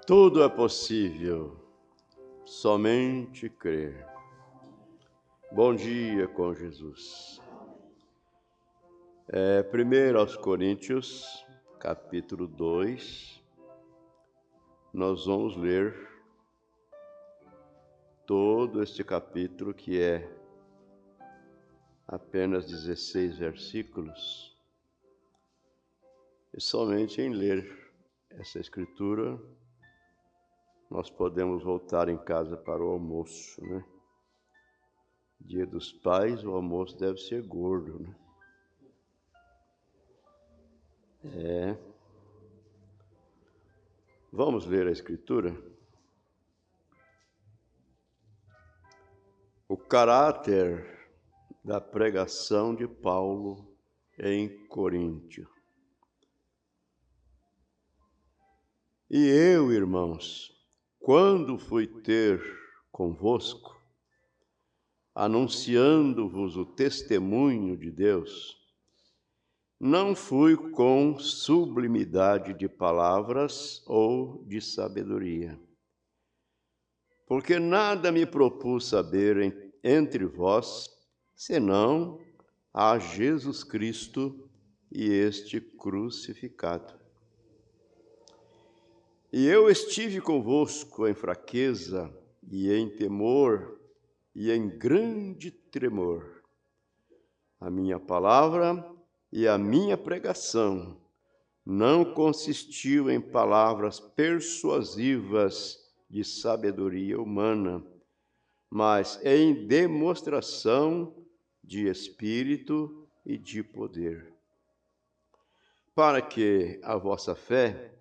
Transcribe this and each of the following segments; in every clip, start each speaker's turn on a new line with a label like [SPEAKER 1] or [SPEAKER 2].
[SPEAKER 1] Tudo é possível, somente crer. Bom dia com Jesus. 1 aos Coríntios, capítulo 2, nós vamos ler todo este capítulo, que é apenas 16 versículos. E somente em ler essa escritura, nós podemos voltar em casa para o almoço, né? Dia dos Pais, o almoço deve ser gordo, né? Vamos ler a escritura? O caráter da pregação de Paulo em Coríntio. E eu, irmãos, quando fui ter convosco, anunciando-vos o testemunho de Deus, não fui com sublimidade de palavras ou de sabedoria, porque nada me propus saber entre vós, senão a Jesus Cristo e este crucificado. E eu estive convosco em fraqueza e em temor e em grande tremor. A minha palavra e a minha pregação não consistiu em palavras persuasivas de sabedoria humana, mas em demonstração de espírito e de poder, para que a vossa fé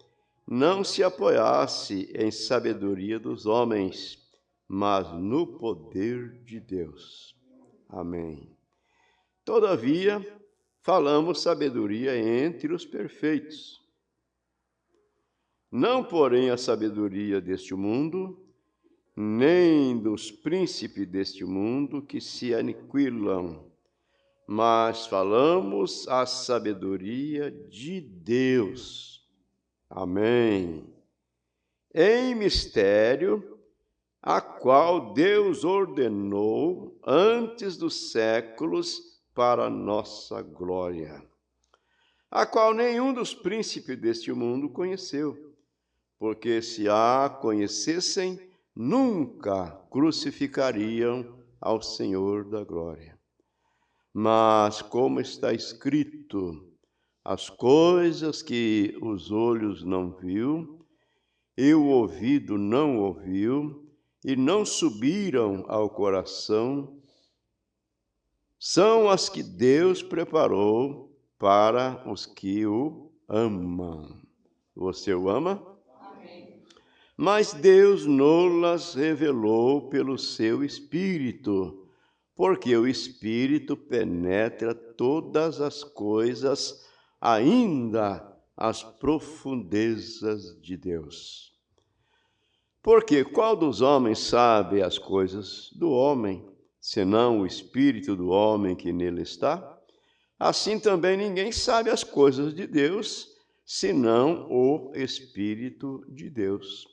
[SPEAKER 1] não se apoiasse em sabedoria dos homens, mas no poder de Deus. Amém. Todavia, falamos sabedoria entre os perfeitos. Não, porém, a sabedoria deste mundo, nem dos príncipes deste mundo que se aniquilam, mas falamos a sabedoria de Deus. Amém. Em mistério, a qual Deus ordenou antes dos séculos para nossa glória, a qual nenhum dos príncipes deste mundo conheceu, porque se a conhecessem, nunca crucificariam ao Senhor da glória. Mas, como está escrito, as coisas que os olhos não viu, e o ouvido não ouviu, e não subiram ao coração, são as que Deus preparou para os que o amam. Você o ama?
[SPEAKER 2] Amém.
[SPEAKER 1] Mas Deus nos-las revelou pelo seu Espírito, porque o Espírito penetra todas as coisas, ainda as profundezas de Deus. Porque qual dos homens sabe as coisas do homem, senão o espírito do homem que nele está? Assim também ninguém sabe as coisas de Deus, senão o Espírito de Deus.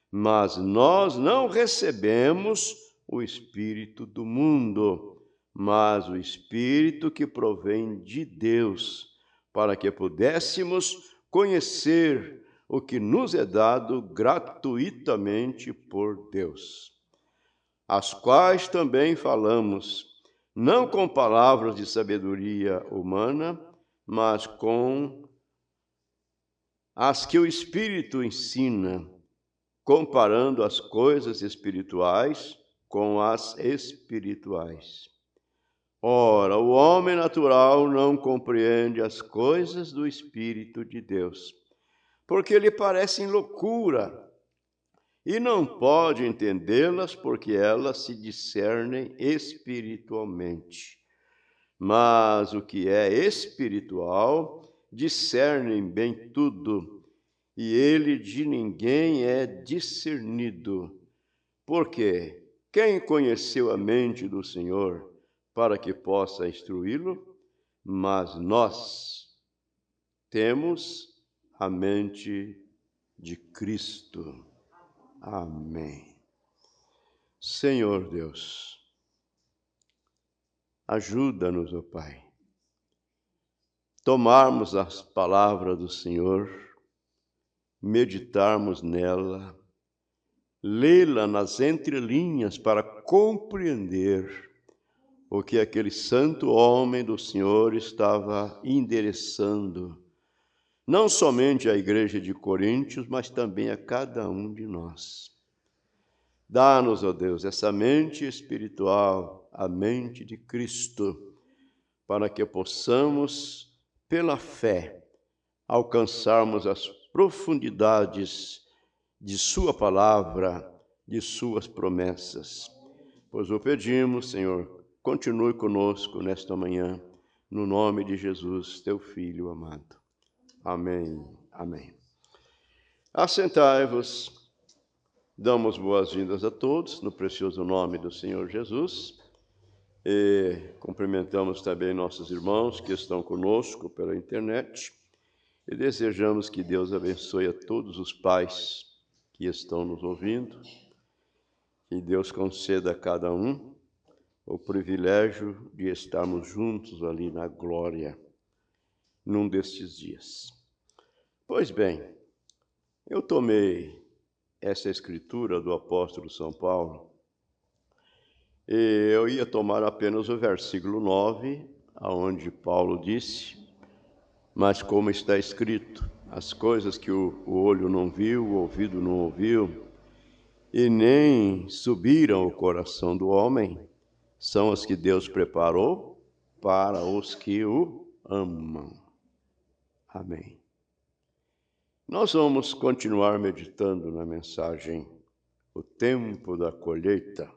[SPEAKER 1] Mas nós não recebemos o Espírito do mundo, mas o Espírito que provém de Deus, para que pudéssemos conhecer o que nos é dado gratuitamente por Deus, as quais também falamos, não com palavras de sabedoria humana, mas com as que o Espírito ensina, comparando as coisas espirituais com as espirituais. Ora, o homem natural não compreende as coisas do Espírito de Deus, porque lhe parecem loucura, e não pode entendê-las porque elas se discernem espiritualmente. Mas o que é espiritual discerne bem tudo, e ele de ninguém é discernido. Porque quem conheceu a mente do Senhor para que possa instruí-lo? Mas nós temos a mente de Cristo. Amém. Senhor Deus, ajuda-nos, ó Pai, tomarmos as palavras do Senhor, meditarmos nela, lê-la nas entrelinhas para compreender o que aquele santo homem do Senhor estava endereçando, não somente à igreja de Coríntios, mas também a cada um de nós. Dá-nos, ó Deus, essa mente espiritual, a mente de Cristo, para que possamos, pela fé, alcançarmos as profundidades de Sua palavra, de Suas promessas. Pois o pedimos, Senhor, continue conosco nesta manhã, no nome de Jesus, Teu Filho amado. Amém. Amém. Assentai-vos. Damos boas-vindas a todos, no precioso nome do Senhor Jesus. E cumprimentamos também nossos irmãos que estão conosco pela internet. E desejamos que Deus abençoe a todos os pais que estão nos ouvindo. Que Deus conceda a cada um o privilégio de estarmos juntos ali na glória, num destes dias. Pois bem, eu tomei essa escritura do apóstolo São Paulo, e eu ia tomar apenas o versículo 9, aonde Paulo disse: mas como está escrito, as coisas que o olho não viu, o ouvido não ouviu, e nem subiram ao coração do homem, são as que Deus preparou para os que o amam. Amém. Nós vamos continuar meditando na mensagem O Tempo da Colheita.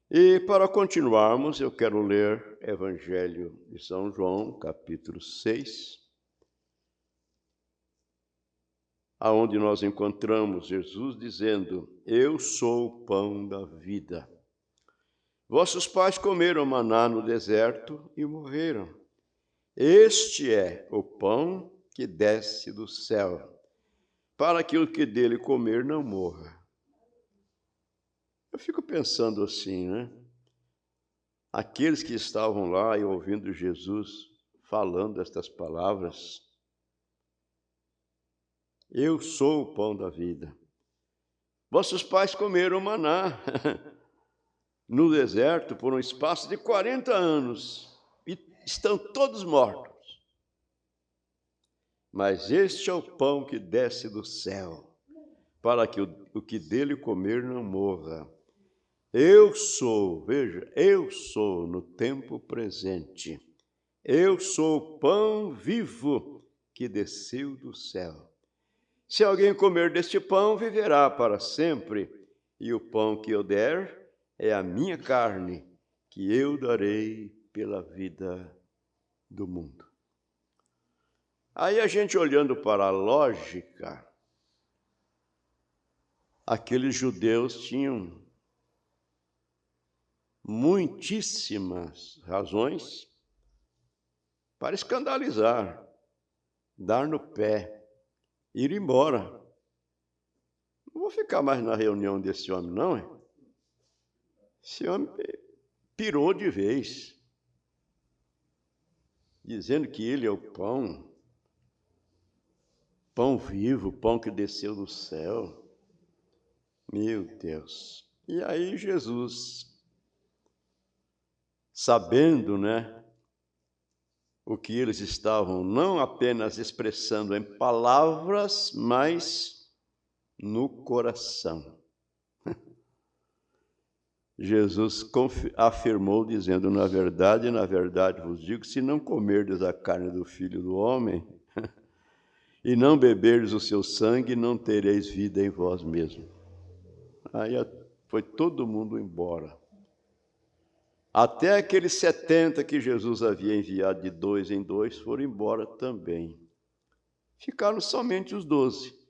[SPEAKER 1] E para continuarmos, eu quero ler Evangelho de São João, capítulo 6, aonde nós encontramos Jesus dizendo: eu sou o pão da vida. Vossos pais comeram maná no deserto e morreram. Este é o pão que desce do céu, para que o que dele comer não morra. Eu fico pensando assim, né? Aqueles que estavam lá e ouvindo Jesus falando estas palavras: eu sou o pão da vida. Vossos pais comeram maná no deserto por um espaço de 40 anos e estão todos mortos. Mas este é o pão que desce do céu, para que o que dele comer não morra. Eu sou, veja, eu sou no tempo presente. Eu sou o pão vivo que desceu do céu. Se alguém comer deste pão, viverá para sempre. E o pão que eu der é a minha carne, que eu darei pela vida do mundo. Aí a gente olhando para a lógica, aqueles judeus tinham muitíssimas razões para escandalizar, dar no pé, ir embora. Não vou ficar mais na reunião desse homem, não, é? Esse homem pirou de vez, dizendo que ele é o pão vivo, pão que desceu do céu. Meu Deus. E aí Jesus, sabendo, né, o que eles estavam não apenas expressando em palavras, mas no coração, Jesus afirmou, dizendo: na verdade vos digo, se não comerdes a carne do Filho do Homem e não beberdes o seu sangue, não tereis vida em vós mesmos. Aí foi todo mundo embora. Até aqueles 70 que Jesus havia enviado de 2 em 2 foram embora também. Ficaram somente os 12.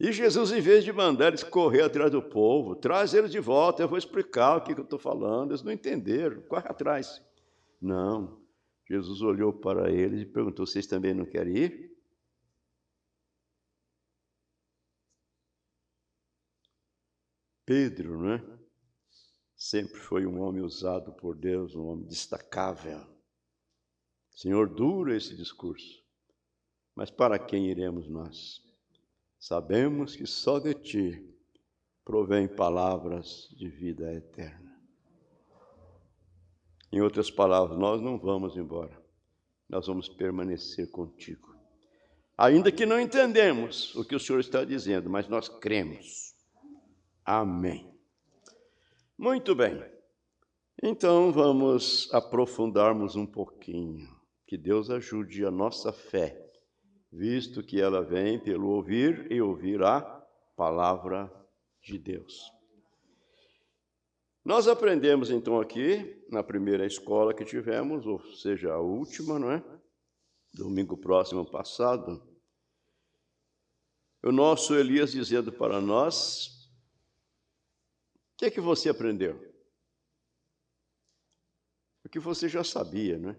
[SPEAKER 1] E Jesus, em vez de mandar eles correr atrás do povo, traz eles de volta, eu vou explicar o que eu estou falando. Eles não entenderam, corre atrás. Não. Jesus olhou para eles e perguntou: vocês também não querem ir? Pedro, né? Sempre foi um homem usado por Deus, um homem destacável. Senhor, duro esse discurso, mas para quem iremos nós? Sabemos que só de Ti provém palavras de vida eterna. Em outras palavras, nós não vamos embora, nós vamos permanecer contigo. Ainda que não entendemos o que o Senhor está dizendo, mas nós cremos. Amém. Muito bem. Então, vamos aprofundarmos um pouquinho. Que Deus ajude a nossa fé, visto que ela vem pelo ouvir e ouvir a palavra de Deus. Nós aprendemos, então, aqui, na primeira escola que tivemos, ou seja, a última, não é? Domingo próximo passado, o nosso Elias dizendo para nós, o que é que você aprendeu? O que você já sabia, né?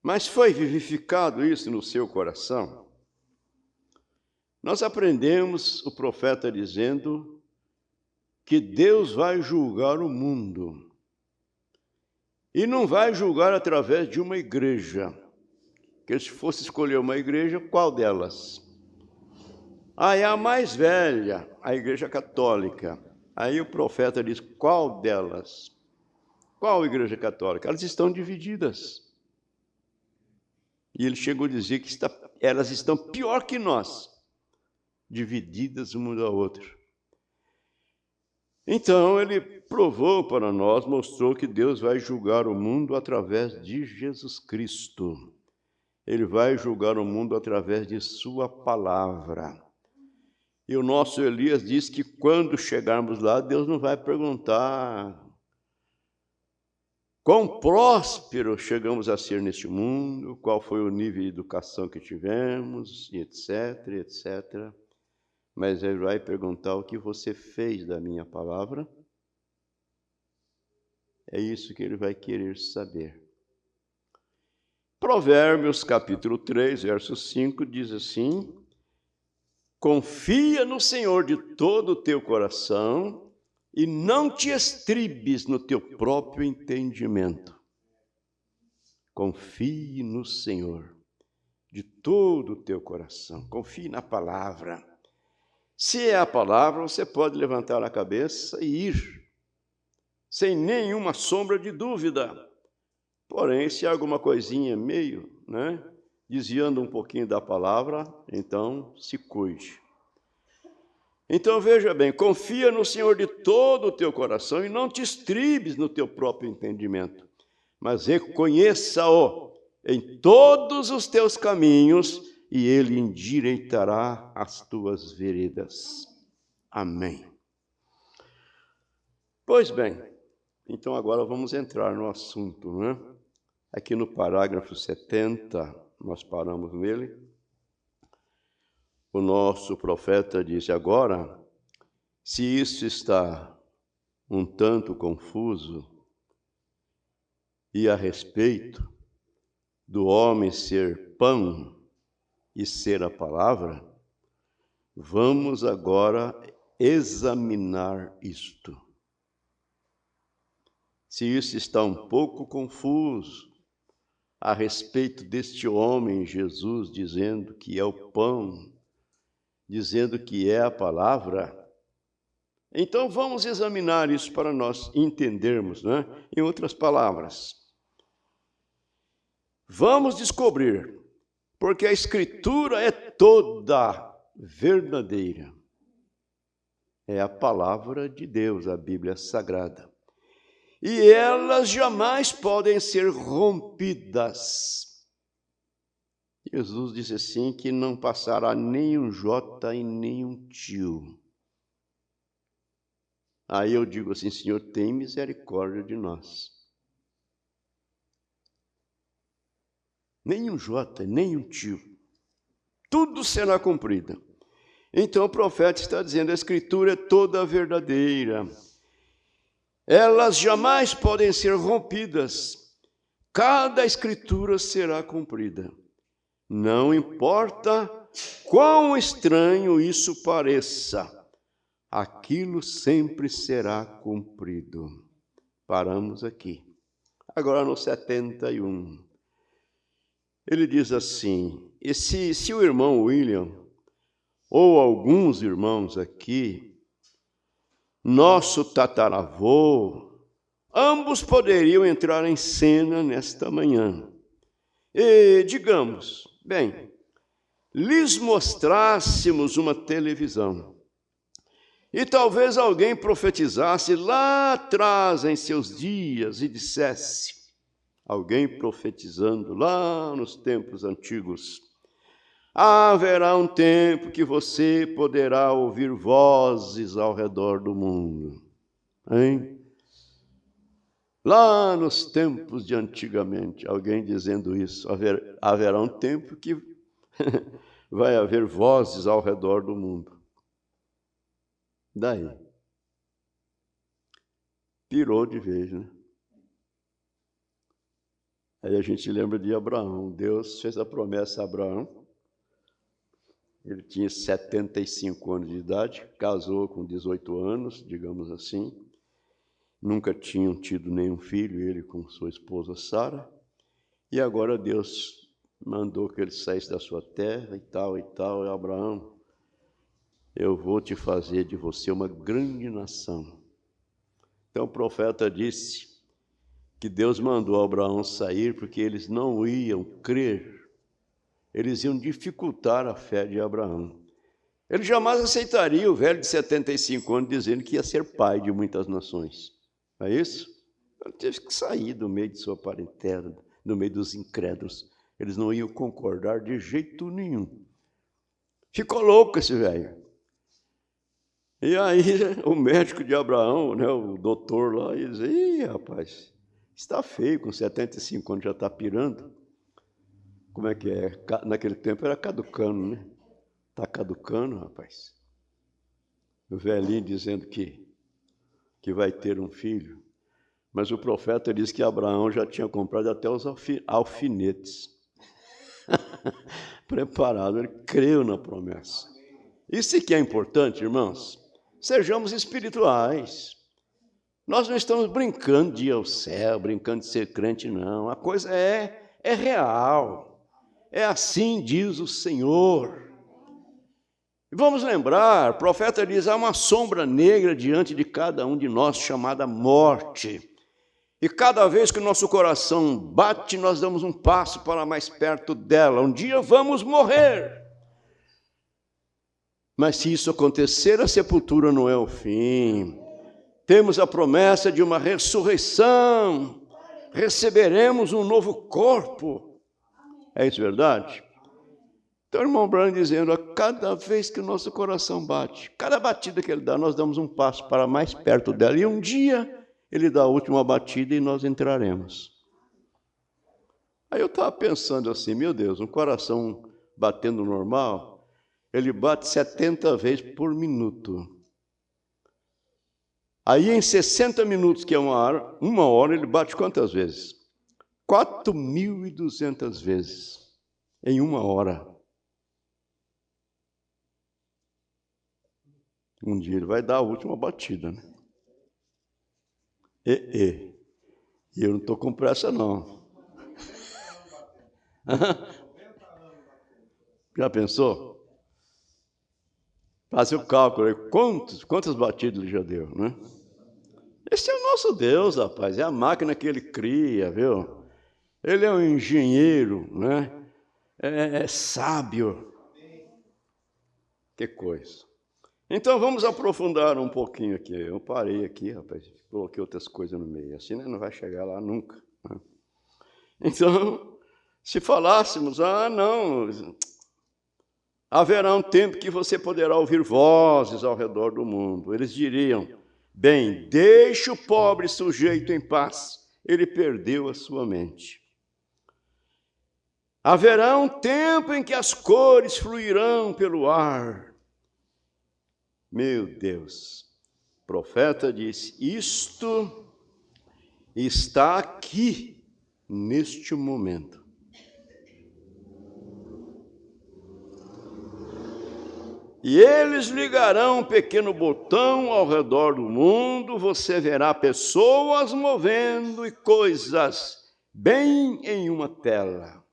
[SPEAKER 1] Mas foi vivificado isso no seu coração? Nós aprendemos o profeta dizendo que Deus vai julgar o mundo. E não vai julgar através de uma igreja. Que se fosse escolher uma igreja, qual delas? É a mais velha, a Igreja Católica. Aí o profeta diz, qual delas? Qual Igreja Católica? Elas estão divididas. E ele chegou a dizer que elas estão pior que nós, divididas uma da outra. Então, ele provou para nós, mostrou que Deus vai julgar o mundo através de Jesus Cristo. Ele vai julgar o mundo através de sua palavra. E o nosso Elias diz que quando chegarmos lá, Deus não vai perguntar quão próspero chegamos a ser neste mundo, qual foi o nível de educação que tivemos, etc, etc. Mas ele vai perguntar o que você fez da minha palavra. É isso que ele vai querer saber. Provérbios, capítulo 3, verso 5, diz assim, confia no Senhor de todo o teu coração e não te estribes no teu próprio entendimento. Confie no Senhor de todo o teu coração. Confie na palavra. Se é a palavra, você pode levantar a cabeça e ir, sem nenhuma sombra de dúvida. Porém, se há alguma coisinha meio, desviando um pouquinho da palavra, então se cuide. Então veja bem, confia no Senhor de todo o teu coração e não te estribes no teu próprio entendimento, mas reconheça-o em todos os teus caminhos e ele endireitará as tuas veredas. Amém. Pois bem, então agora vamos entrar no assunto, Aqui no parágrafo 70, nós paramos nele. O nosso profeta disse agora, se isso está um tanto confuso, e a respeito do homem ser pão e ser a palavra, vamos agora examinar isto. Se isso está um pouco confuso a respeito deste homem, Jesus, dizendo que é o pão, dizendo que é a palavra, então vamos examinar isso para nós entendermos, Em outras palavras, vamos descobrir, porque a Escritura é toda verdadeira. É a palavra de Deus, a Bíblia Sagrada. E elas jamais podem ser rompidas. Jesus disse assim que não passará nem um jota e nem um tio. Aí eu digo assim, Senhor, tem misericórdia de nós. Nem um jota, nem um tio. Tudo será cumprido. Então o profeta está dizendo, a Escritura é toda verdadeira. Elas jamais podem ser rompidas. Cada Escritura será cumprida. Não importa quão estranho isso pareça. aquilo sempre será cumprido. Paramos aqui. Agora no 71. Ele diz assim, e se o irmão William, ou alguns irmãos aqui, nosso tataravô, ambos poderiam entrar em cena nesta manhã. E, digamos, bem, lhes mostrássemos uma televisão. E talvez alguém profetizasse lá atrás em seus dias e dissesse, alguém profetizando lá nos tempos antigos, haverá um tempo que você poderá ouvir vozes ao redor do mundo. Hein? Lá nos tempos de antigamente, alguém dizendo isso, haverá um tempo que vai haver vozes ao redor do mundo. Daí, pirou de vez, né? Aí a gente lembra de Abraão. Deus fez a promessa a Abraão. Ele tinha 75 anos de idade, casou com 18 anos, digamos assim. Nunca tinham tido nenhum filho, ele com sua esposa Sara. E agora Deus mandou que ele saísse da sua terra e tal, e tal. E Abraão, eu vou te fazer de você uma grande nação. Então o profeta disse que Deus mandou Abraão sair porque eles não iam crer. Eles iam dificultar a fé de Abraão. Ele jamais aceitaria o velho de 75 anos dizendo que ia ser pai de muitas nações. Não é isso? Ele teve que sair do meio de sua parentela, no meio dos incrédulos. Eles não iam concordar de jeito nenhum. Ficou louco esse velho. E aí o médico de Abraão, né, o doutor lá, ele disse, ih, rapaz, está feio, com 75 anos já está pirando. Como é que é? Naquele tempo era caducando, né? Está caducando, rapaz. O velhinho dizendo que vai ter um filho. Mas o profeta diz que Abraão já tinha comprado até os alfinetes. Preparado, ele creu na promessa. Isso que é importante, irmãos. Sejamos espirituais. Nós não estamos brincando de ir ao céu, brincando de ser crente, não. A coisa é real. É assim diz o Senhor. E vamos lembrar, o profeta diz, há uma sombra negra diante de cada um de nós, chamada morte. E cada vez que o nosso coração bate, nós damos um passo para mais perto dela. Um dia vamos morrer. Mas se isso acontecer, a sepultura não é o fim. Temos a promessa de uma ressurreição. Receberemos um novo corpo. É isso verdade? Então, o irmão Branham dizendo, a cada vez que o nosso coração bate, cada batida que ele dá, nós damos um passo para mais perto dela. E um dia, ele dá a última batida e nós entraremos. Aí eu estava pensando assim, meu Deus, um coração batendo normal, ele bate 70 vezes por minuto. Aí, em 60 minutos, que é uma hora, ele bate quantas vezes? 4.200 vezes em uma hora. Um dia ele vai dar a última batida, né? E eu não estou com pressa, não. Já pensou? Faça o cálculo, quantas batidas ele já deu, né? Esse é o nosso Deus, rapaz, é a máquina que ele cria, viu? Ele é um engenheiro, né? É sábio. Que coisa. Então, vamos aprofundar um pouquinho aqui. Eu parei aqui, rapaz, coloquei outras coisas no meio. Assim, né? Não vai chegar lá nunca. Né? Então, se falássemos, não, haverá um tempo que você poderá ouvir vozes ao redor do mundo. Eles diriam, bem, deixe o pobre sujeito em paz. Ele perdeu a sua mente. Haverá um tempo em que as cores fluirão pelo ar. Meu Deus, o profeta disse, isto está aqui, neste momento. E eles ligarão um pequeno botão ao redor do mundo, você verá pessoas movendo e coisas bem em uma tela.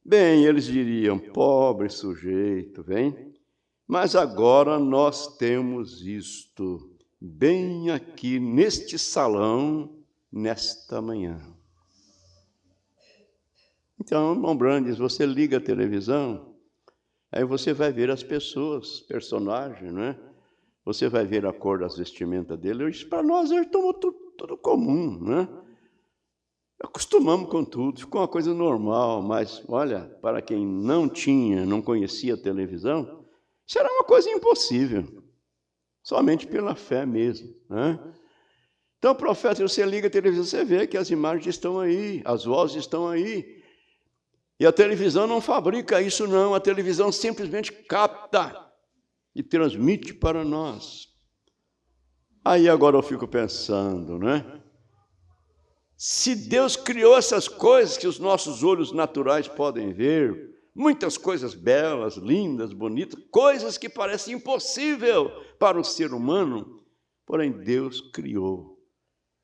[SPEAKER 1] Bem, eles diriam, pobre sujeito, vem? Mas agora nós temos isto, bem aqui neste salão, nesta manhã. Então, irmão Brandes, você liga a televisão, aí você vai ver as pessoas, personagens, né? Você vai ver a cor das vestimentas dele. Isso para nós é tudo comum, né? Acostumamos com tudo, ficou uma coisa normal. Mas, olha, para quem não conhecia a televisão, isso era uma coisa impossível. Somente pela fé mesmo, né? Então, profeta, você liga a televisão, você vê que as imagens estão aí, as vozes estão aí. E a televisão não fabrica isso, não. A televisão simplesmente capta e transmite para nós. Aí agora eu fico pensando, né? Se Deus criou essas coisas que os nossos olhos naturais podem ver, muitas coisas belas, lindas, bonitas, coisas que parecem impossível para o ser humano, porém Deus criou.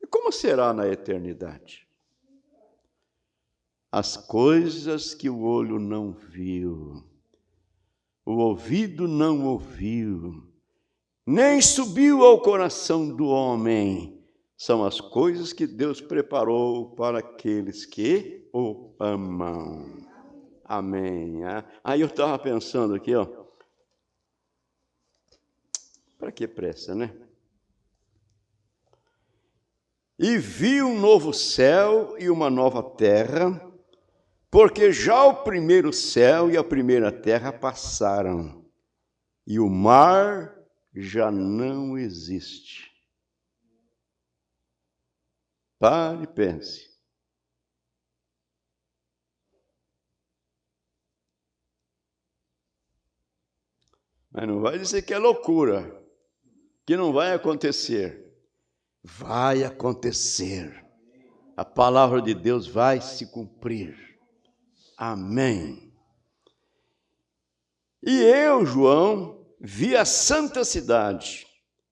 [SPEAKER 1] E como será na eternidade? As coisas que o olho não viu, o ouvido não ouviu, nem subiu ao coração do homem, são as coisas que Deus preparou para aqueles que o amam. Amém. Aí eu estava pensando aqui, ó. Para que pressa, né? E vi um novo céu e uma nova terra, porque já o primeiro céu e a primeira terra passaram, e o mar já não existe. Pare e pense. Mas não vai dizer que é loucura, que não vai acontecer. Vai acontecer. A palavra de Deus vai se cumprir. Amém. E eu, João, vi a santa cidade,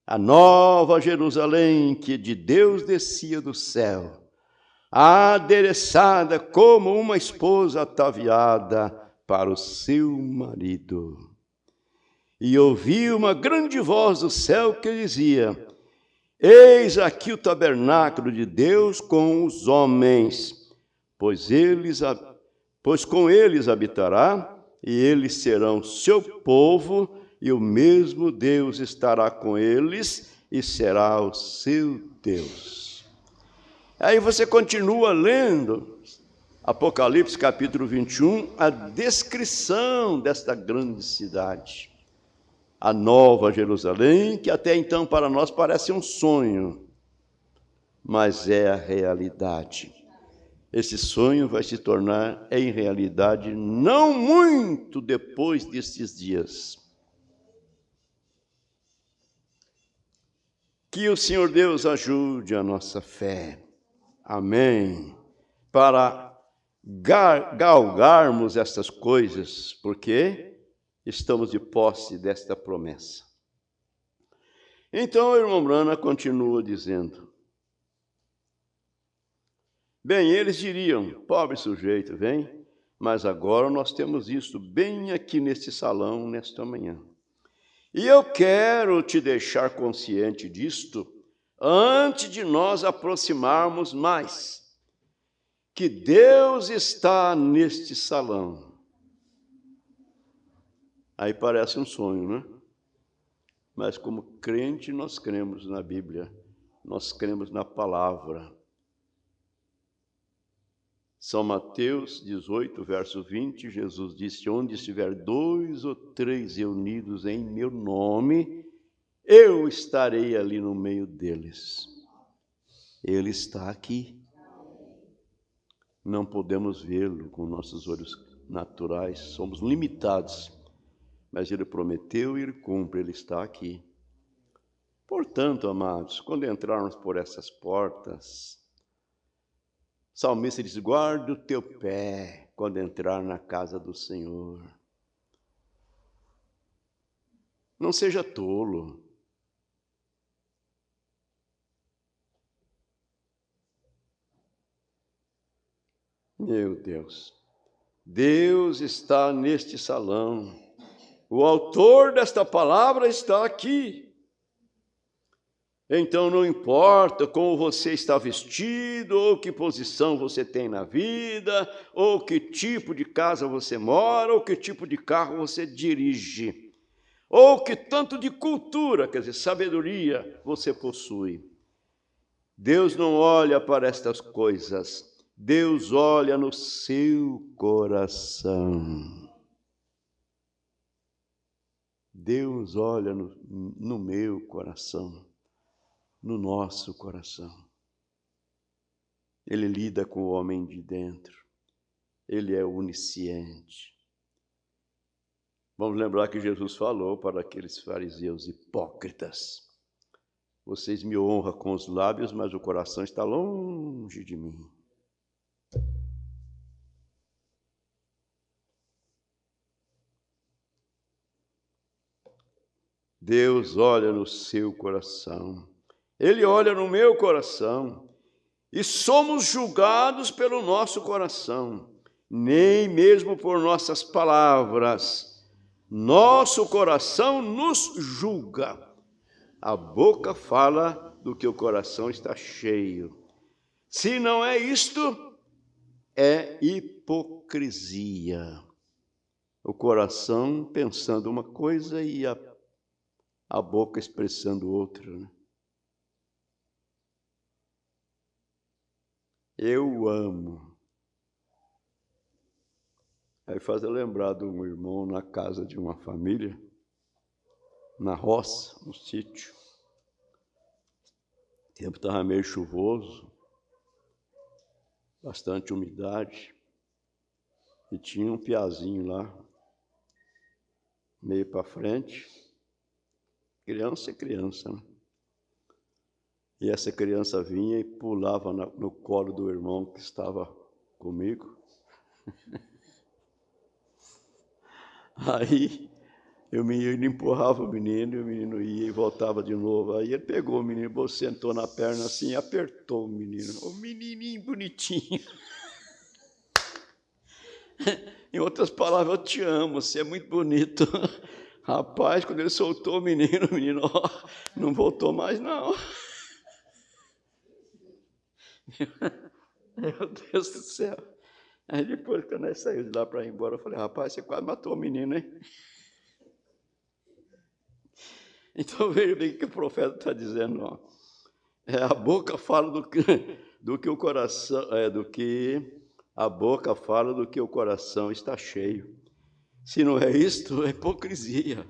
[SPEAKER 1] a nova Jerusalém, que de Deus descia do céu, adereçada como uma esposa ataviada para o seu marido. E ouvi uma grande voz do céu que dizia: Eis aqui o tabernáculo de Deus com os homens, pois com eles habitará, e eles serão seu povo, e o mesmo Deus estará com eles, e será o seu Deus. Aí você continua lendo Apocalipse capítulo 21, a descrição desta grande cidade. A nova Jerusalém, que até então para nós parece um sonho, mas é a realidade. Esse sonho vai se tornar em realidade não muito depois destes dias. Que o Senhor Deus ajude a nossa fé. Amém. Para galgarmos estas coisas, porque estamos de posse desta promessa. Então, o irmão Brana continua dizendo: Bem, eles diriam, pobre sujeito, vem, mas agora nós temos isto bem aqui neste salão, nesta manhã. E eu quero te deixar consciente disto, antes de nós aproximarmos mais, que Deus está neste salão. Aí parece um sonho, né? Mas como crente, nós cremos na Bíblia, nós cremos na palavra. São Mateus 18, verso 20, Jesus disse: Onde estiver 2 ou 3 reunidos em meu nome, eu estarei ali no meio deles. Ele está aqui. Não podemos vê-lo com nossos olhos naturais, somos limitados. Mas ele prometeu e ele cumpre, ele está aqui. Portanto, amados, quando entrarmos por essas portas, o salmista diz: guarda o teu pé quando entrar na casa do Senhor. Não seja tolo. Meu Deus. Deus está neste salão. O autor desta palavra está aqui. Então não importa como você está vestido, ou que posição você tem na vida, ou que tipo de casa você mora, ou que tipo de carro você dirige, ou que tanto de cultura, quer dizer, sabedoria você possui. Deus não olha para estas coisas, Deus olha no seu coração. Deus olha no meu coração, no nosso coração. Ele lida com o homem de dentro. Ele é onisciente. Vamos lembrar que Jesus falou para aqueles fariseus hipócritas: vocês me honram com os lábios, mas o coração está longe de mim. Deus olha no seu coração. Ele olha no meu coração. E somos julgados pelo nosso coração, nem mesmo por nossas palavras. Nosso coração nos julga. A boca fala do que o coração está cheio. Se não é isto, é hipocrisia. O coração pensando uma coisa e a boca expressando outra, né? Eu amo. Aí faz eu lembrar de um irmão na casa de uma família, na roça, no sítio. O tempo estava meio chuvoso, bastante umidade, e tinha um piazinho lá, meio para frente, criança é criança, né? E essa criança vinha e pulava no colo do irmão que estava comigo. Aí o menino empurrava o menino e o menino ia e voltava de novo. Aí ele pegou o menino, sentou na perna assim e apertou o menino. O menininho bonitinho. Em outras palavras, eu te amo, você é muito bonito. Rapaz, quando ele soltou o menino, ó, não voltou mais não. Meu Deus do céu. Aí depois, quando nós saímos de lá para ir embora, eu falei: rapaz, você quase matou o menino, hein? Então veja bem o que o profeta está dizendo, ó. A boca fala do que o coração, do que a boca fala do que o coração está cheio. Se não é isto, é hipocrisia.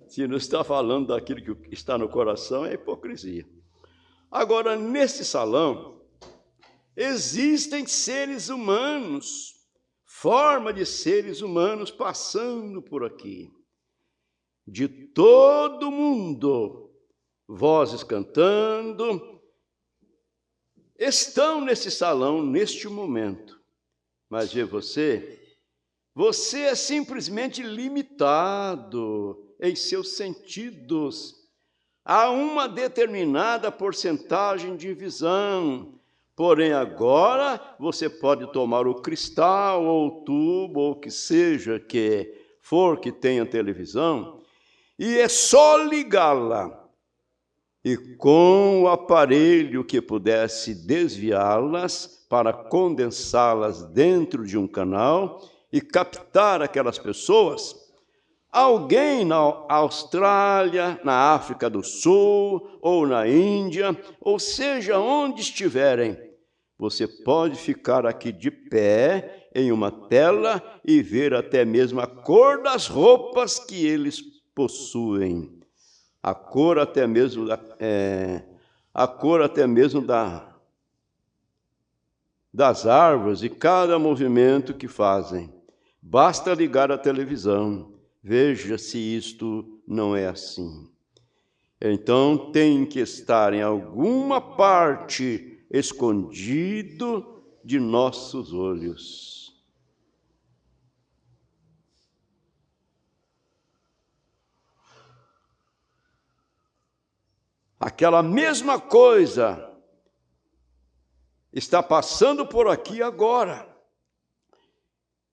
[SPEAKER 1] Se não está falando daquilo que está no coração, é hipocrisia. Agora, nesse salão, existem seres humanos, forma de seres humanos passando por aqui. De todo mundo, vozes cantando, estão nesse salão neste momento. Mas vê você é simplesmente limitado em seus sentidos. Há uma determinada porcentagem de visão. Porém, agora você pode tomar o cristal ou o tubo ou o que seja que for que tenha televisão, e é só ligá-la. E com o aparelho que pudesse desviá-las para condensá-las dentro de um canal e captar aquelas pessoas, alguém na Austrália, na África do Sul ou na Índia, ou seja, onde estiverem, você pode ficar aqui de pé em uma tela e ver até mesmo a cor das roupas que eles possuem. A cor até mesmo das árvores e cada movimento que fazem. Basta ligar a televisão, veja se isto não é assim. Então tem que estar em alguma parte escondido de nossos olhos. Aquela mesma coisa está passando por aqui agora.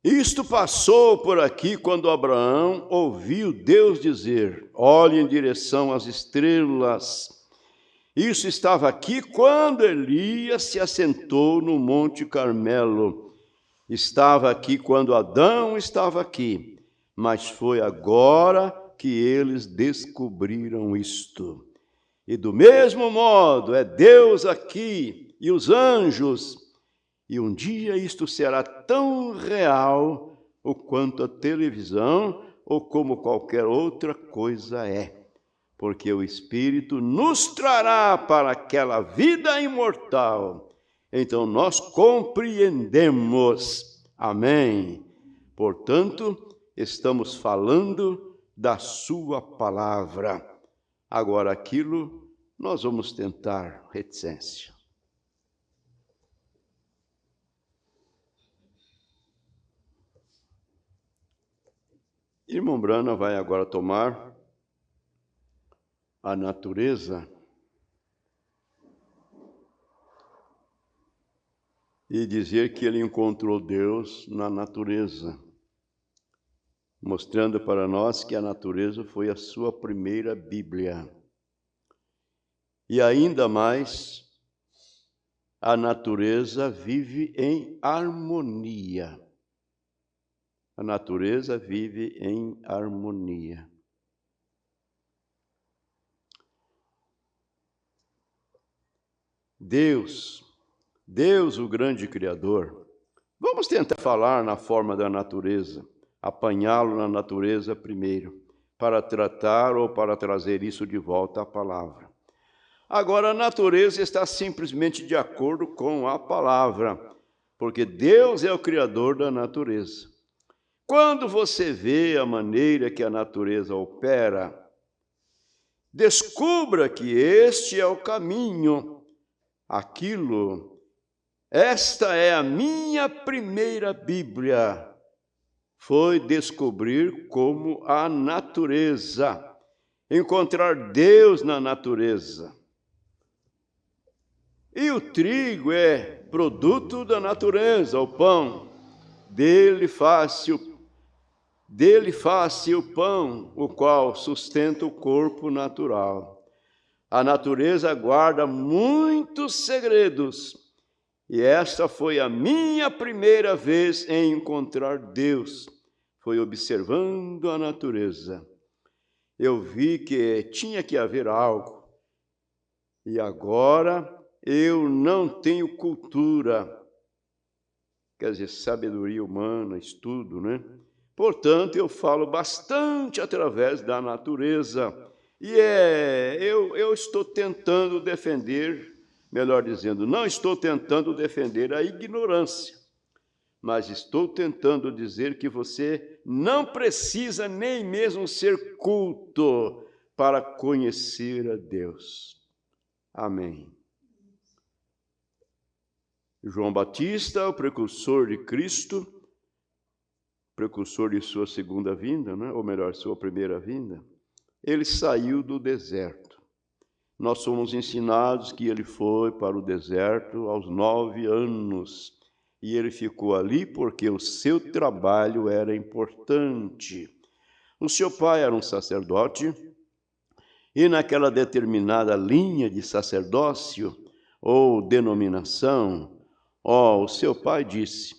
[SPEAKER 1] Isto passou por aqui quando Abraão ouviu Deus dizer: olhe em direção às estrelas. Isso estava aqui quando Elias se assentou no Monte Carmelo. Estava aqui quando Adão estava aqui. Mas foi agora que eles descobriram isto. E do mesmo modo é Deus aqui e os anjos. E um dia isto será tão real o quanto a televisão ou como qualquer outra coisa é. Porque o Espírito nos trará para aquela vida imortal. Então nós compreendemos. Amém. Portanto, estamos falando da sua palavra. Agora aquilo nós vamos tentar reticência. Irmão Brana vai agora tomar a natureza e dizer que ele encontrou Deus na natureza, mostrando para nós que a natureza foi a sua primeira Bíblia. E ainda mais, a natureza vive em harmonia. A natureza vive em harmonia. Deus, o grande Criador, vamos tentar falar na forma da natureza, apanhá-lo na natureza primeiro, para tratar ou para trazer isso de volta à palavra. Agora, a natureza está simplesmente de acordo com a palavra, porque Deus é o Criador da natureza. Quando você vê a maneira que a natureza opera, descubra que este é o caminho. Esta é a minha primeira Bíblia. Foi descobrir como a natureza, encontrar Deus na natureza. E o trigo é produto da natureza, o pão. Dele faz-se o pão, o qual sustenta o corpo natural. A natureza guarda muitos segredos, e esta foi a minha primeira vez em encontrar Deus. Foi observando a natureza. Eu vi que tinha que haver algo, e agora eu não tenho cultura, quer dizer, sabedoria humana, estudo, né? Portanto, eu falo bastante através da natureza. E eu estou tentando defender, melhor dizendo, não estou tentando defender a ignorância, mas estou tentando dizer que você não precisa nem mesmo ser culto para conhecer a Deus. Amém. João Batista, o precursor de Cristo, precursor de sua segunda vinda, né? Ou melhor, sua primeira vinda, ele saiu do deserto. Nós somos ensinados que ele foi para o deserto aos 9 anos, e ele ficou ali porque o seu trabalho era importante. O seu pai era um sacerdote, e naquela determinada linha de sacerdócio ou denominação, o seu pai disse: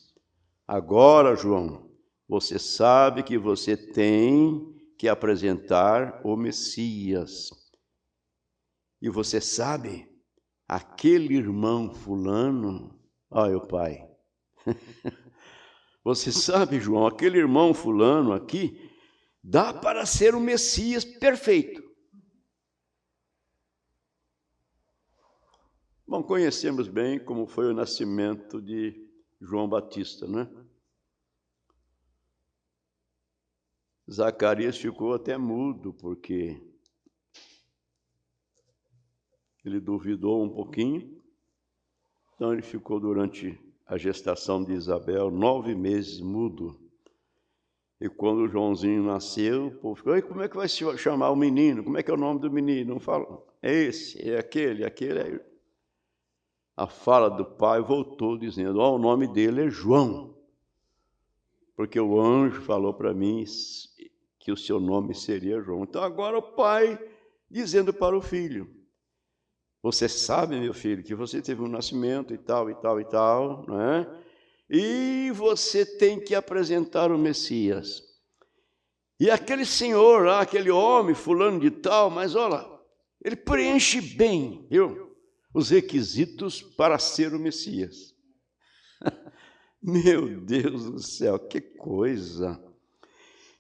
[SPEAKER 1] agora, João, você sabe que você tem que apresentar o Messias. E você sabe, aquele irmão fulano, olha o pai. Você sabe, João, aquele irmão fulano aqui, dá para ser o Messias perfeito. Bom, conhecemos bem como foi o nascimento de João Batista, né? Zacarias ficou até mudo, porque ele duvidou um pouquinho. Então ele ficou durante a gestação de Isabel 9 meses mudo. E quando o Joãozinho nasceu, o povo ficou: como é que vai se chamar o menino? Como é que é o nome do menino? Não fala, é esse, é aquele é... A fala do pai voltou dizendo: o nome dele é João, porque o anjo falou para mim que o seu nome seria João. Então agora o pai dizendo para o filho: você sabe, meu filho, que você teve um nascimento e tal, e tal, e tal, não é? E você tem que apresentar o Messias. E aquele senhor lá, aquele homem, fulano de tal, mas olha, ele preenche bem, viu, os requisitos para ser o Messias. Meu Deus do céu, que coisa!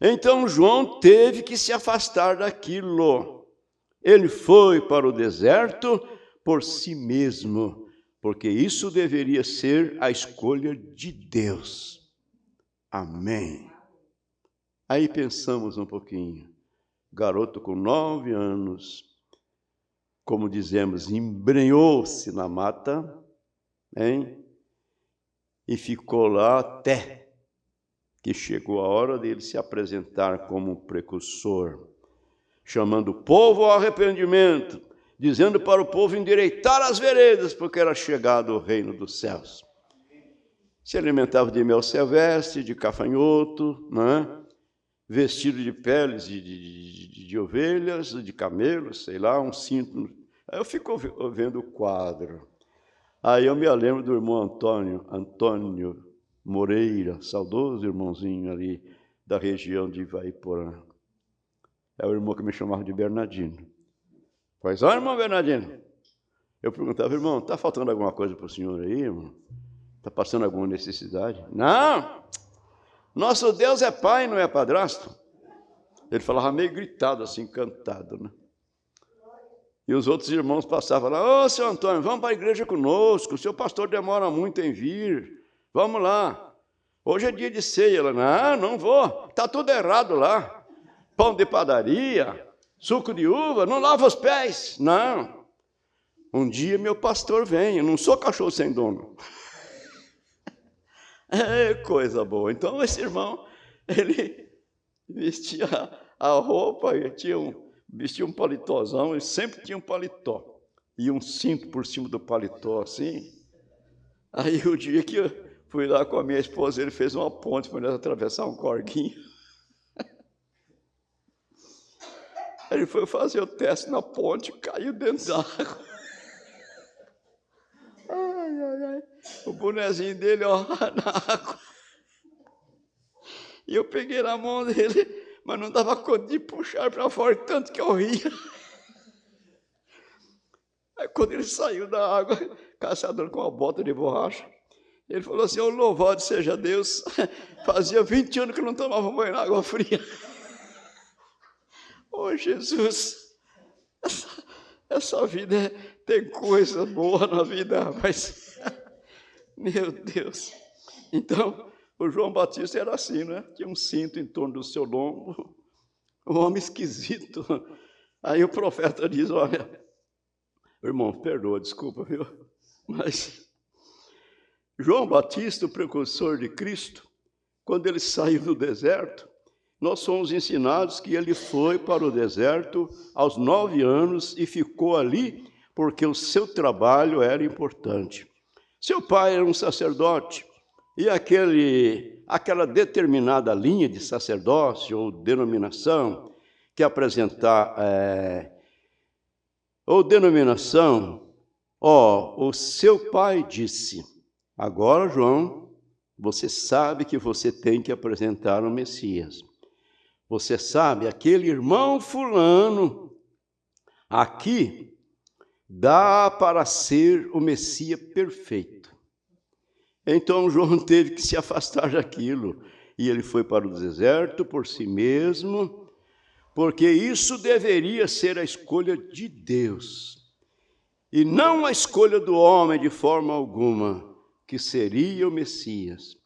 [SPEAKER 1] Então João teve que se afastar daquilo. Ele foi para o deserto por si mesmo, porque isso deveria ser a escolha de Deus. Amém. Aí pensamos um pouquinho. Garoto com 9 anos, como dizemos, embrenhou-se na mata, hein? E ficou lá até que chegou a hora dele se apresentar como precursor, chamando o povo ao arrependimento, dizendo para o povo endireitar as veredas, porque era chegado o reino dos céus. Se alimentava de mel silvestre, de cafanhoto, né? Vestido de peles de ovelhas, de camelos, sei lá, um cinto. Aí eu fico vendo o quadro. Aí eu me lembro do irmão Antônio Moreira, saudoso irmãozinho ali da região de Ivaiporã. É o irmão que me chamava de Bernardino. Pois ó, irmão Bernardino. Eu perguntava: irmão, está faltando alguma coisa para o senhor aí, irmão? Está passando alguma necessidade? Não! Nosso Deus é pai, não é padrasto. Ele falava meio gritado, assim, cantado, né? E os outros irmãos passavam lá: ô, seu Antônio, vamos para a igreja conosco, o seu pastor demora muito em vir, vamos lá. Hoje é dia de ceia. Ela: não vou, está tudo errado lá. Pão de padaria, suco de uva, não lava os pés. Não. Um dia meu pastor vem, eu não sou cachorro sem dono. É coisa boa. Então esse irmão, ele vestia a roupa, vestia um paletózão, ele sempre tinha um paletó. E um cinto por cima do paletó, assim. Aí o dia que eu fui lá com a minha esposa, ele fez uma ponte para nós atravessar um corguinho. Ele foi fazer o teste na ponte, caiu dentro da água. Ai, ai, ai. O bonezinho dele, ó, na água. E eu peguei na mão dele, mas não dava conta de puxar para fora, tanto que eu ria. Aí quando ele saiu da água, caçador com uma bota de borracha, ele falou assim: louvado seja Deus, fazia 20 anos que eu não tomava banho na água fria. Oh, Jesus, essa vida tem coisa boa na vida, mas, meu Deus. Então, o João Batista era assim, né? Tinha um cinto em torno do seu lombo, um homem esquisito. Aí o profeta diz: olha, irmão, perdoa, desculpa, viu? Mas João Batista, o precursor de Cristo, quando ele saiu do deserto, nós somos ensinados que ele foi para o deserto aos 9 anos e ficou ali porque o seu trabalho era importante. Seu pai era um sacerdote e aquela determinada linha de sacerdócio ou denominação que apresentar, o seu pai disse: agora, João, você sabe que você tem que apresentar o Messias. Você sabe, aquele irmão fulano aqui dá para ser o Messias perfeito. Então João teve que se afastar daquilo e ele foi para o deserto por si mesmo, porque isso deveria ser a escolha de Deus e não a escolha do homem de forma alguma, que seria o Messias.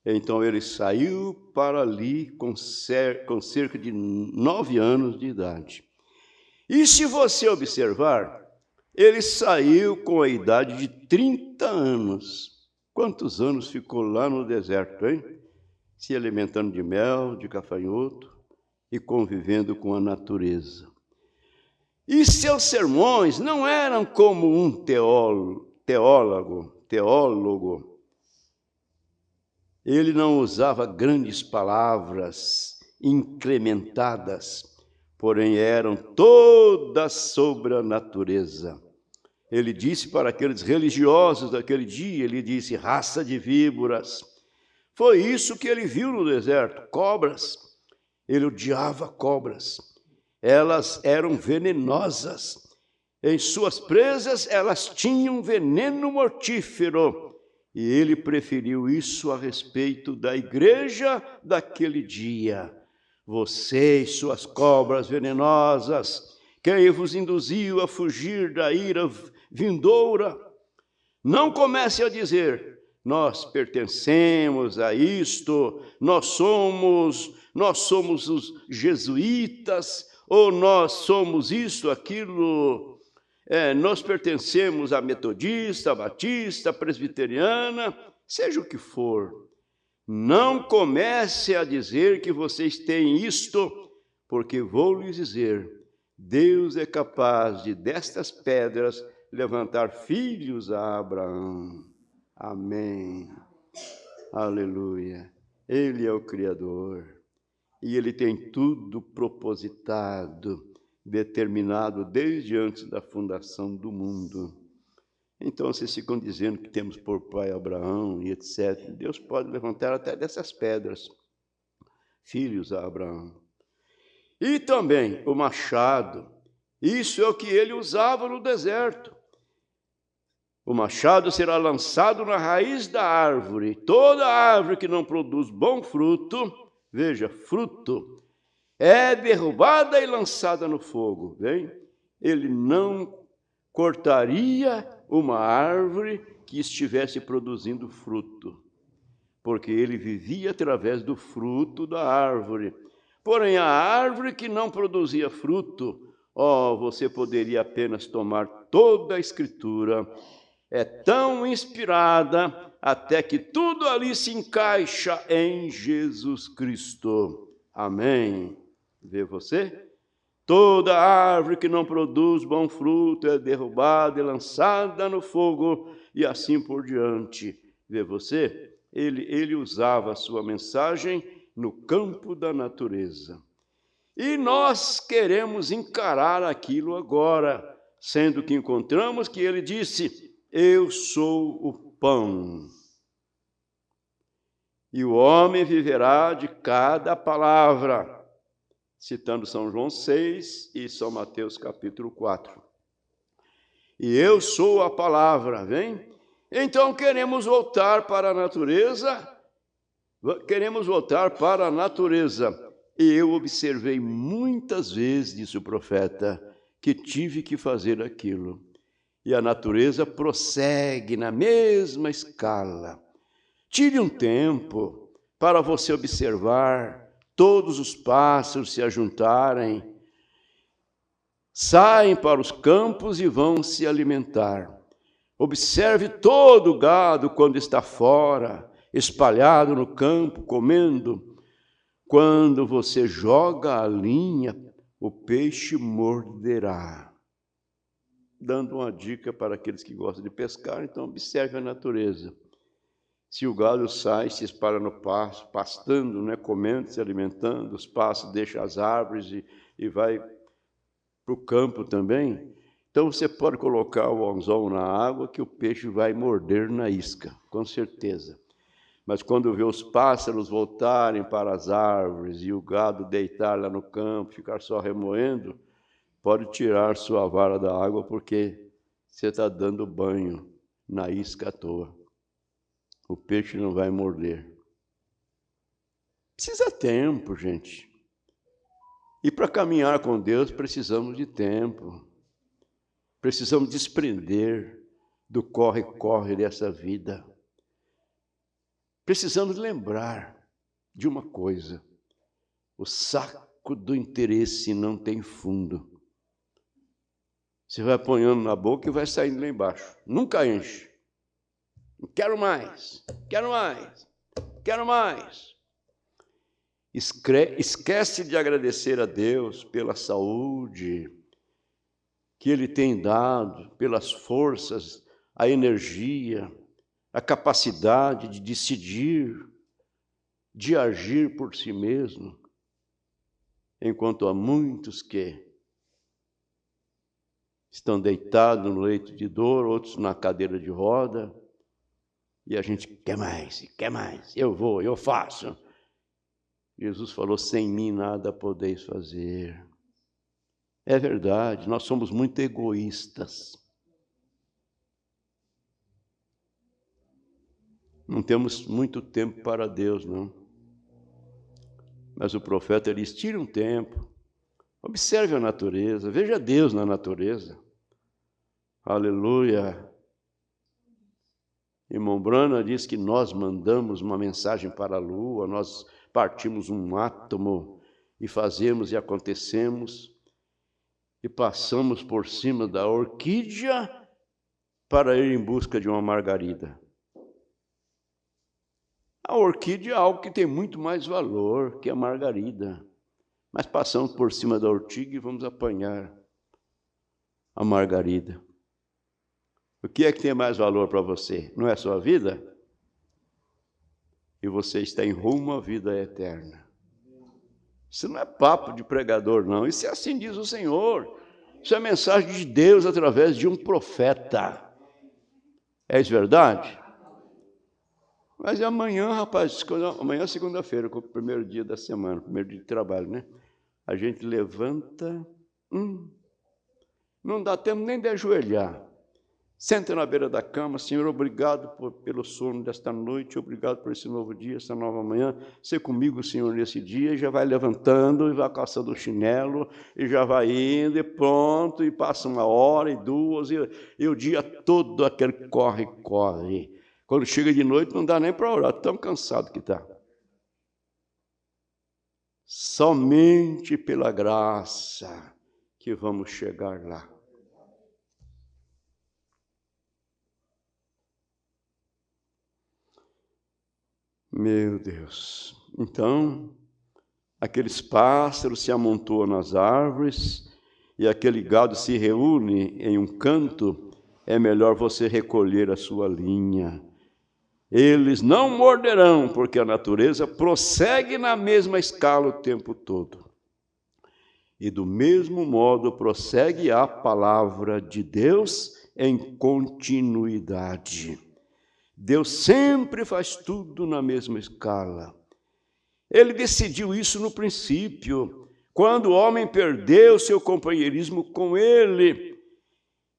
[SPEAKER 1] Então ele saiu para ali com cerca de 9 anos de idade. E se você observar, ele saiu com a idade de 30 anos. Quantos anos ficou lá no deserto, hein? se alimentando de mel, de gafanhoto e convivendo com a natureza. E seus sermões não eram como um teólogo. Ele não usava grandes palavras incrementadas, porém eram todas sobre a natureza. Ele disse para aqueles religiosos daquele dia, ele disse, raça de víboras. Foi isso que ele viu no deserto, cobras. Ele odiava cobras. Elas eram venenosas. Em suas presas, elas tinham veneno mortífero. E ele preferiu isso a respeito da igreja daquele dia. Vocês, suas cobras venenosas, quem vos induziu a fugir da ira vindoura? Não comece a dizer, nós pertencemos a isto, nós somos os jesuítas, ou nós somos isso, aquilo, nós pertencemos à metodista, à batista, à presbiteriana, seja o que for. Não comece a dizer que vocês têm isto, porque vou lhes dizer, Deus é capaz de destas pedras levantar filhos a Abraão. Amém. Aleluia. Ele é o Criador. E Ele tem tudo propositado, determinado desde antes da fundação do mundo. Então, vocês ficam dizendo que temos por pai Abraão e etc. Deus pode levantar até dessas pedras filhos a Abraão. E também o machado. Isso é o que ele usava no deserto. O machado será lançado na raiz da árvore. Toda árvore que não produz bom fruto, veja, fruto, é derrubada e lançada no fogo. Bem, ele não cortaria uma árvore que estivesse produzindo fruto, porque ele vivia através do fruto da árvore. Porém, a árvore que não produzia fruto, você poderia apenas tomar toda a Escritura, é tão inspirada até que tudo ali se encaixa em Jesus Cristo. Amém. Vê você? Toda árvore que não produz bom fruto é derrubada e lançada no fogo, e assim por diante. Vê você? Ele usava a sua mensagem no campo da natureza. E nós queremos encarar aquilo agora, sendo que encontramos que ele disse, eu sou o pão. E o homem viverá de cada palavra, citando São João 6 e São Mateus capítulo 4. E eu sou a palavra, vem? Então queremos voltar para a natureza, E eu observei muitas vezes, disse o profeta, que tive que fazer aquilo. E a natureza prossegue na mesma escala. Tire um tempo para você observar todos os pássaros se ajuntarem, saem para os campos e vão se alimentar. Observe todo o gado quando está fora, espalhado no campo, comendo. Quando você joga a linha, o peixe morderá. Dando uma dica para aqueles que gostam de pescar, então observe a natureza. Se o gado sai, se espalha no pasto, pastando, comendo, se alimentando, os pastos deixam as árvores e vai para o campo também. Então você pode colocar o anzol na água que o peixe vai morder na isca, com certeza. Mas quando vê os pássaros voltarem para as árvores e o gado deitar lá no campo, ficar só remoendo, pode tirar sua vara da água porque você está dando banho na isca à toa. O peixe não vai morder. Precisa tempo, gente. E para caminhar com Deus precisamos de tempo. Precisamos desprender do corre-corre dessa vida. Precisamos lembrar de uma coisa. O saco do interesse não tem fundo. Você vai apanhando na boca e vai saindo lá embaixo. Nunca enche. Quero mais, quero mais, quero mais. Esquece de agradecer a Deus pela saúde que Ele tem dado, pelas forças, a energia, a capacidade de decidir, de agir por si mesmo, enquanto há muitos que estão deitados no leito de dor, outros na cadeira de roda, e a gente quer mais, eu vou, eu faço. Jesus falou, sem mim nada podeis fazer. É verdade, nós somos muito egoístas. Não temos muito tempo para Deus, não. Mas o profeta diz, tire um tempo, observe a natureza, veja Deus na natureza. Aleluia. Irmão Brana diz que nós mandamos uma mensagem para a lua, nós partimos um átomo e fazemos e acontecemos e passamos por cima da orquídea para ir em busca de uma margarida. A orquídea é algo que tem muito mais valor que a margarida. Mas passamos por cima da orquídea e vamos apanhar a margarida. O que é que tem mais valor para você? Não é a sua vida? E você está em rumo à vida eterna. Isso não é papo de pregador, não. Isso é assim diz o Senhor. Isso é a mensagem de Deus através de um profeta. É isso verdade? Mas amanhã, rapaz, amanhã é segunda-feira, o primeiro dia da semana, primeiro dia de trabalho, né? A gente levanta, não dá tempo nem de ajoelhar. Senta na beira da cama, Senhor, obrigado pelo sono desta noite, obrigado por esse novo dia, essa nova manhã. Ser comigo, Senhor, nesse dia, e já vai levantando, e vai calçando o chinelo, e já vai indo, e pronto, e passa 1 hora, e 2, e o dia todo aquele corre. Quando chega de noite, não dá nem para orar, tão cansado que está. Somente pela graça que vamos chegar lá. Meu Deus. Então, aqueles pássaros se amontoam nas árvores e aquele gado se reúne em um canto, é melhor você recolher a sua linha. Eles não morderão, porque a natureza prossegue na mesma escala o tempo todo. E do mesmo modo prossegue a palavra de Deus em continuidade. Deus sempre faz tudo na mesma escala. Ele decidiu isso no princípio, quando o homem perdeu seu companheirismo com ele,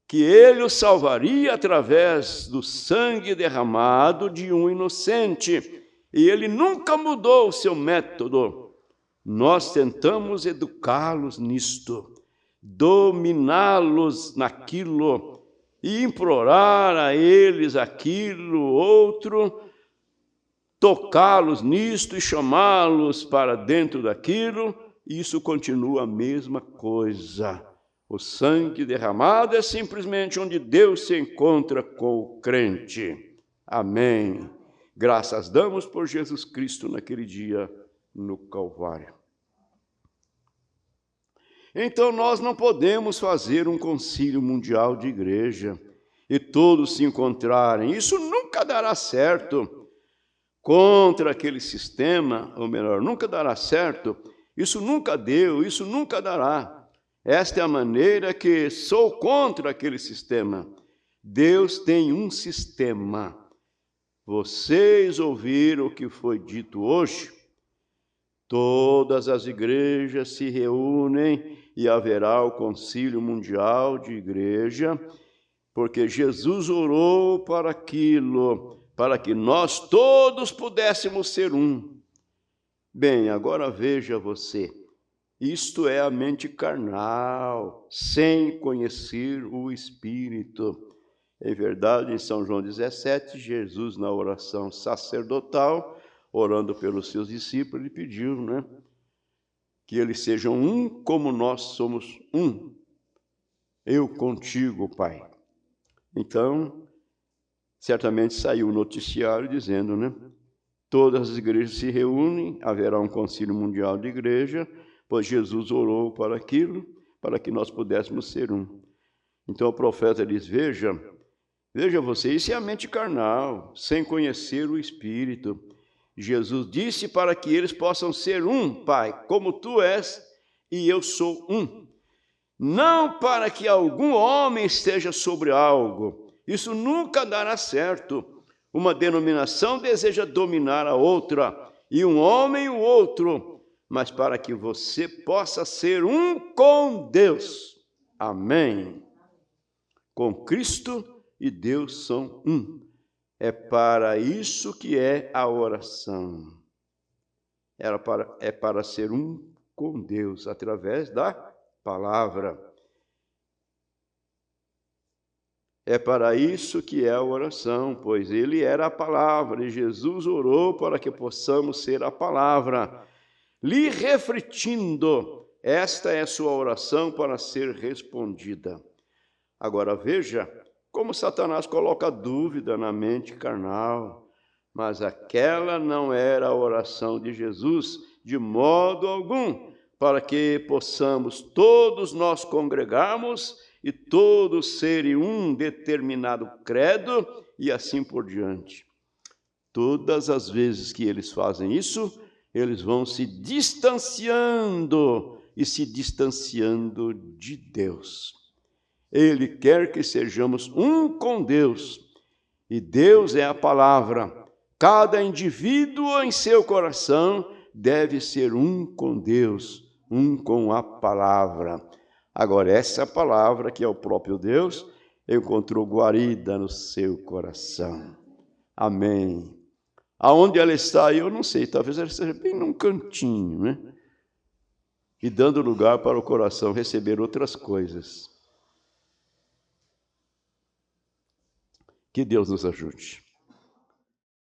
[SPEAKER 1] que ele o salvaria através do sangue derramado de um inocente. E ele nunca mudou o seu método. Nós tentamos educá-los nisto, dominá-los naquilo, e implorar a eles aquilo, outro, tocá-los nisto e chamá-los para dentro daquilo, e isso continua a mesma coisa. O sangue derramado é simplesmente onde Deus se encontra com o crente. Amém. Graças damos por Jesus Cristo naquele dia no Calvário. Então, nós não podemos fazer um concílio mundial de igreja e todos se encontrarem. Isso nunca dará certo contra aquele sistema, ou melhor, nunca dará certo. Isso nunca deu, isso nunca dará. Esta é a maneira que sou contra aquele sistema. Deus tem um sistema. Vocês ouviram o que foi dito hoje? Todas as igrejas se reúnem e haverá o concílio mundial de igreja, porque Jesus orou para aquilo, para que nós todos pudéssemos ser um. Bem, agora veja você, isto é a mente carnal, sem conhecer o Espírito. Em verdade, em São João 17, Jesus, na oração sacerdotal, orando pelos seus discípulos, ele pediu, que eles sejam um como nós somos um. Eu contigo, Pai. Então, certamente saiu o noticiário dizendo, Todas as igrejas se reúnem, haverá um concílio mundial de igreja, pois Jesus orou para aquilo, para que nós pudéssemos ser um. Então o profeta diz, veja você, isso é a mente carnal, sem conhecer o Espírito. Jesus disse para que eles possam ser um, Pai, como tu és e eu sou um. Não para que algum homem esteja sobre algo. Isso nunca dará certo. Uma denominação deseja dominar a outra, e um homem o outro, mas para que você possa ser um com Deus. Amém. Com Cristo e Deus são um. É para isso que é a oração. É para ser um com Deus, através da palavra. É para isso que é a oração, pois ele era a palavra, e Jesus orou para que possamos ser a palavra. Lhe refletindo, esta é sua oração para ser respondida. Agora veja como Satanás coloca dúvida na mente carnal, mas aquela não era a oração de Jesus, de modo algum, para que possamos todos nós congregarmos e todos serem um determinado credo e assim por diante. Todas as vezes que eles fazem isso, eles vão se distanciando e se distanciando de Deus. Ele quer que sejamos um com Deus, e Deus é a palavra. Cada indivíduo em seu coração deve ser um com Deus, um com a palavra. Agora, essa palavra, que é o próprio Deus, encontrou guarida no seu coração. Amém. Aonde ela está, eu não sei, talvez ela esteja bem num cantinho, né? E dando lugar para o coração receber outras coisas. Que Deus nos ajude.